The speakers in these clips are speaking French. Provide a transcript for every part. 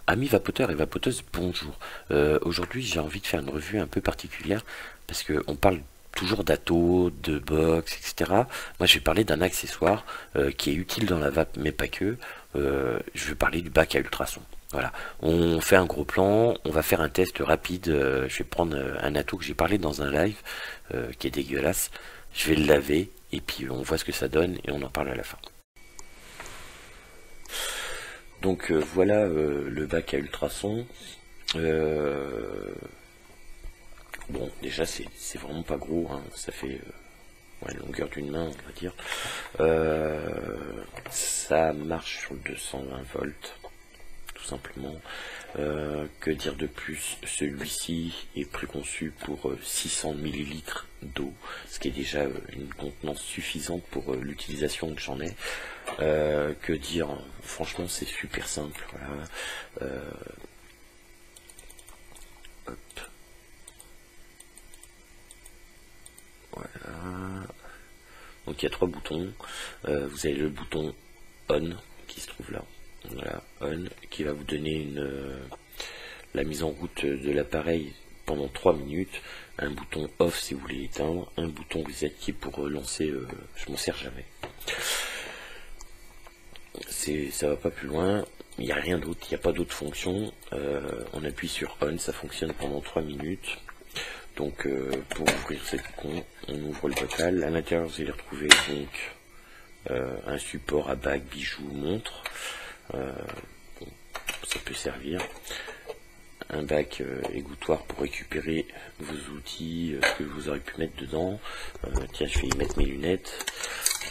Amis vapoteurs et vapoteuses, bonjour. Aujourd'hui, j'ai envie de faire une revue un peu particulière parce qu'on parle toujours d'atto, de box, etc. Moi, je vais parler d'un accessoire qui est utile dans la vape, mais pas que. Je vais parler du bac à ultrasons. Voilà. On fait un gros plan, on va faire un test rapide. Je vais prendre un atto que j'ai parlé dans un live qui est dégueulasse. Je vais le laver et puis on voit ce que ça donne et on en parle à la fin. Donc voilà le bac à ultrasons. Bon, déjà c'est vraiment pas gros, hein. Ça fait la longueur d'une main, on va dire. Ça marche sur 220 volts, tout simplement. Que dire de plus? Celui-ci est préconçu pour 600 millilitres d'eau, ce qui est déjà une contenance suffisante pour l'utilisation que j'en ai. Que dire? Franchement, c'est super simple. Voilà. Hop. Voilà. Donc il y a trois boutons. Vous avez le bouton on qui se trouve là. Voilà, on, qui va vous donner la mise en route de l'appareil pendant 3 minutes. Un bouton off si vous voulez éteindre. Un bouton reset qui est pour lancer. Je m'en sers jamais. Ça va pas plus loin. Il n'y a rien d'autre. Il n'y a pas d'autre fonction. On appuie sur on, ça fonctionne pendant 3 minutes. Donc pour ouvrir ce bouton, on ouvre le bocal. À l'intérieur, vous allez retrouver donc un support à bague, bijoux, montre. Bon, ça peut servir. Un bac égouttoir pour récupérer vos outils, ce que vous aurez pu mettre dedans. Tiens, je vais y mettre mes lunettes.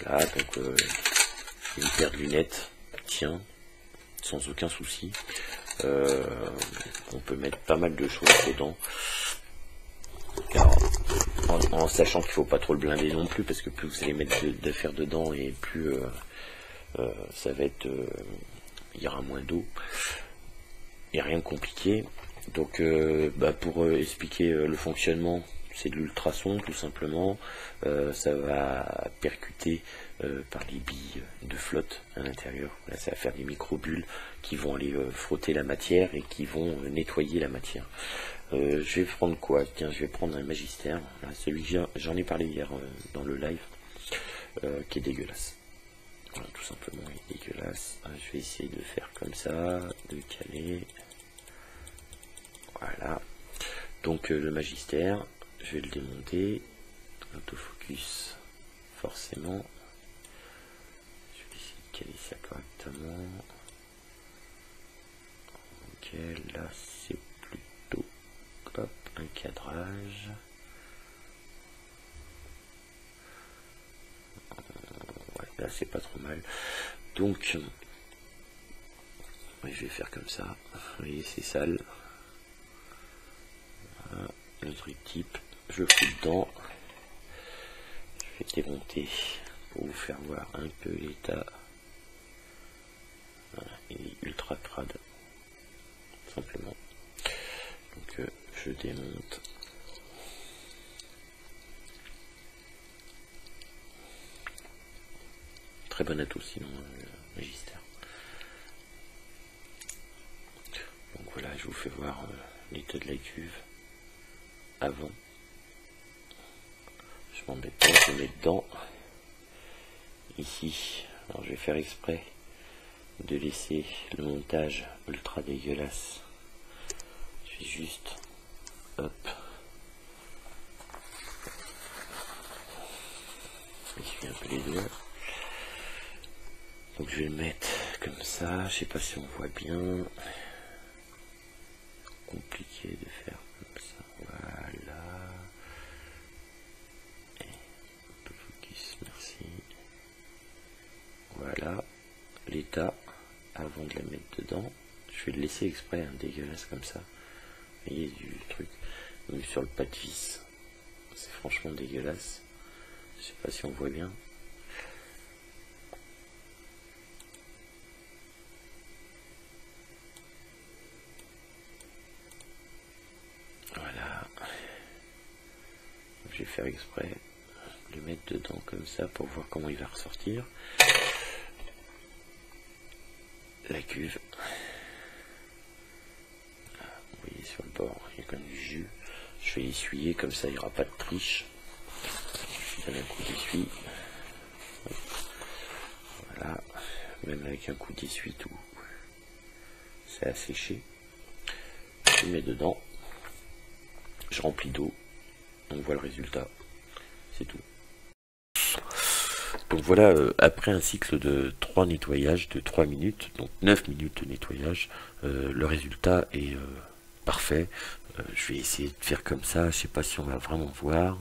Là, donc une paire de lunettes. Tiens, sans aucun souci. On peut mettre pas mal de choses dedans. Alors, en sachant qu'il faut pas trop le blinder non plus, parce que plus vous allez mettre d'affaires dedans et plus ça va être, il y aura moins d'eau. Il n'y a rien de compliqué. Donc pour expliquer le fonctionnement, c'est de l'ultrason tout simplement. Ça va percuter par les billes de flotte à l'intérieur. Là, ça va faire des micro-bulles qui vont aller frotter la matière et qui vont nettoyer la matière. Je vais prendre quoi? Tiens, je vais prendre un magistère. Voilà, celui que j'en ai parlé hier dans le live, qui est dégueulasse. Voilà, tout simplement, il est dégueulasse. Je vais essayer de faire comme ça, de caler. Voilà. Donc le magistère, je vais le démonter. Autofocus, forcément. Je vais essayer de caler ça correctement. Ok, là c'est plutôt un cadrage. Ouais, là c'est pas trop mal. Donc je vais faire comme ça. Vous voyez, c'est sale. Voilà, le truc type, je le fous dedans. Je vais démonter pour vous faire voir un peu l'état. Voilà, il est ultra crade, simplement. Donc je démonte. Très bon atout sinon, le magistère. Donc voilà, je vous fais voir l'état de la cuve avant. Je m'embête pas, je mets dedans. Ici, alors je vais faire exprès de laisser le montage ultra dégueulasse. Je vais juste, hop, essuie un peu les doigts. Donc je vais le mettre comme ça. Je sais pas si on voit bien. Compliqué de faire comme ça. Voilà. Focus, merci. Voilà l'état avant de la mettre dedans. Je vais le laisser exprès, dégueulasse comme ça. Vous voyez du truc. Même sur le pas de vis, c'est franchement dégueulasse. Je sais pas si on voit bien. Voilà. Je vais faire exprès de le mettre dedans comme ça pour voir comment il va ressortir. La cuve. comme du jus. Je vais essuyer, comme ça il n'y aura pas de triche. Je donne un coup d'essuie. Voilà, même avec un coup d'essuie tout, c'est asséché. Je mets dedans, je remplis d'eau, on voit le résultat, c'est tout. Donc voilà, après un cycle de 3 nettoyages de 3 minutes, donc 9 minutes de nettoyage, le résultat est parfait. Je vais essayer de faire comme ça, je sais pas si on va vraiment voir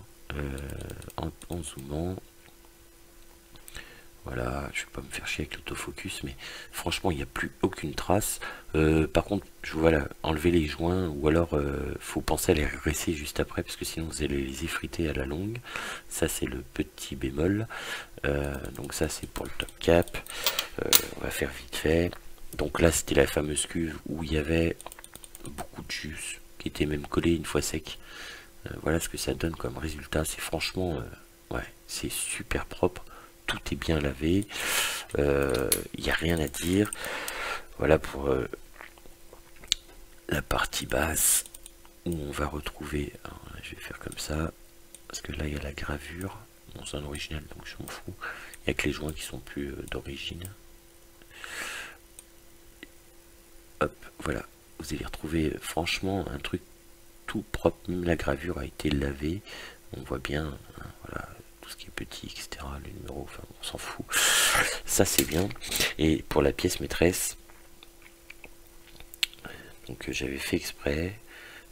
en zoomant. Voilà, je vais pas me faire chier avec l'autofocus, mais franchement, il n'y a plus aucune trace. Par contre, voilà, enlever les joints, ou alors faut penser à les rincer juste après, parce que sinon vous allez les effriter à la longue. Ça, c'est le petit bémol. Donc ça, c'est pour le top cap. On va faire vite fait. Donc là, c'était la fameuse cuve où il y avait beaucoup de jus qui était même collé une fois sec. Voilà ce que ça donne comme résultat. C'est franchement, ouais, c'est super propre. Tout est bien lavé, il n'y a rien à dire. Voilà pour la partie basse où on va retrouver, alors, je vais faire comme ça, parce que là il y a la gravure, bon c'est un original donc je m'en fous, il n'y a que les joints qui sont plus d'origine. Hop, voilà, vous allez retrouver franchement un truc tout propre, même la gravure a été lavée, on voit bien, hein, voilà, tout ce qui est petit, etc., les numéros, enfin on s'en fout, ça c'est bien. Et pour la pièce maîtresse, donc j'avais fait exprès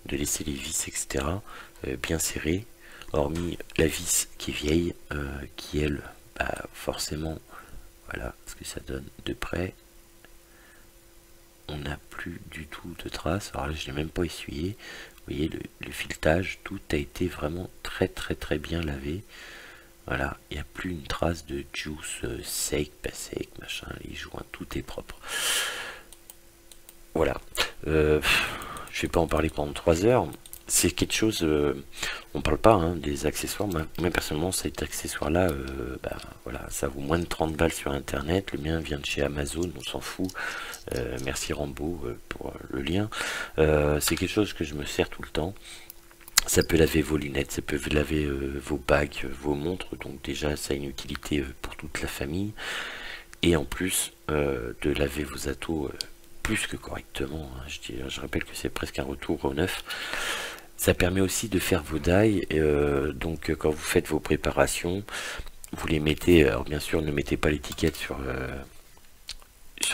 de laisser les vis, etc., bien serrées, hormis la vis qui est vieille, qui elle, bah, forcément, voilà ce que ça donne de près, on n'a plus du tout de traces. Alors là je l'ai même pas essuyé, vous voyez le filetage, tout a été vraiment très bien lavé. Voilà, il n'y a plus une trace de juice sec, pas sec, machin, les joints, tout est propre. Voilà, je vais pas en parler pendant 3 heures. C'est quelque chose, on parle pas hein, des accessoires. Moi personnellement, cet accessoire-là, bah, voilà, ça vaut moins de 30 balles sur internet. Le mien vient de chez Amazon, on s'en fout. Merci Rambo pour le lien. C'est quelque chose que je me sers tout le temps. Ça peut laver vos lunettes, ça peut laver vos bagues, vos montres, donc déjà ça a une utilité pour toute la famille. Et en plus de laver vos atos plus que correctement, hein, je rappelle que c'est presque un retour au neuf. Ça permet aussi de faire vos die, donc quand vous faites vos préparations, vous les mettez, alors bien sûr ne mettez pas l'étiquette sur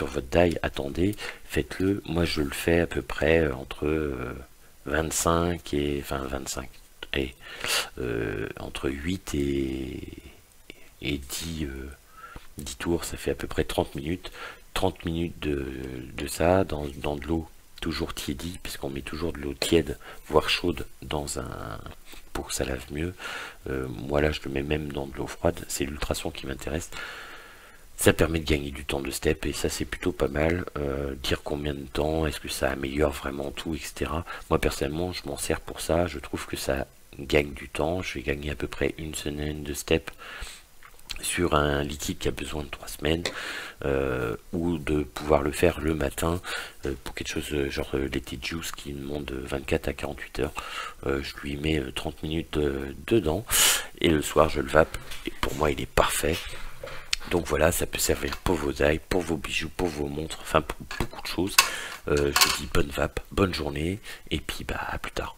votre die, attendez, faites-le. Moi je le fais à peu près entre 25 et enfin 25 et entre 8 et 10 tours, ça fait à peu près 30 minutes de ça dans de l'eau toujours tiédie, puisqu'on met toujours de l'eau tiède voire chaude dans un pour que ça lave mieux. Moi là je le mets même dans de l'eau froide, c'est l'ultrason qui m'intéresse. Ça permet de gagner du temps de step et ça c'est plutôt pas mal. Dire combien de temps, est-ce que ça améliore vraiment tout, etc. Moi personnellement je m'en sers pour ça, je trouve que ça gagne du temps. Je vais gagner à peu près une semaine de step sur un liquide qui a besoin de 3 semaines, ou de pouvoir le faire le matin pour quelque chose genre l'été juice qui demande 24 à 48 heures. Je lui mets 30 minutes dedans et le soir je le vape et pour moi il est parfait. Donc voilà, ça peut servir pour vos die, pour vos bijoux, pour vos montres, enfin pour beaucoup de choses. Je vous dis bonne vape, bonne journée, et puis bah à plus tard.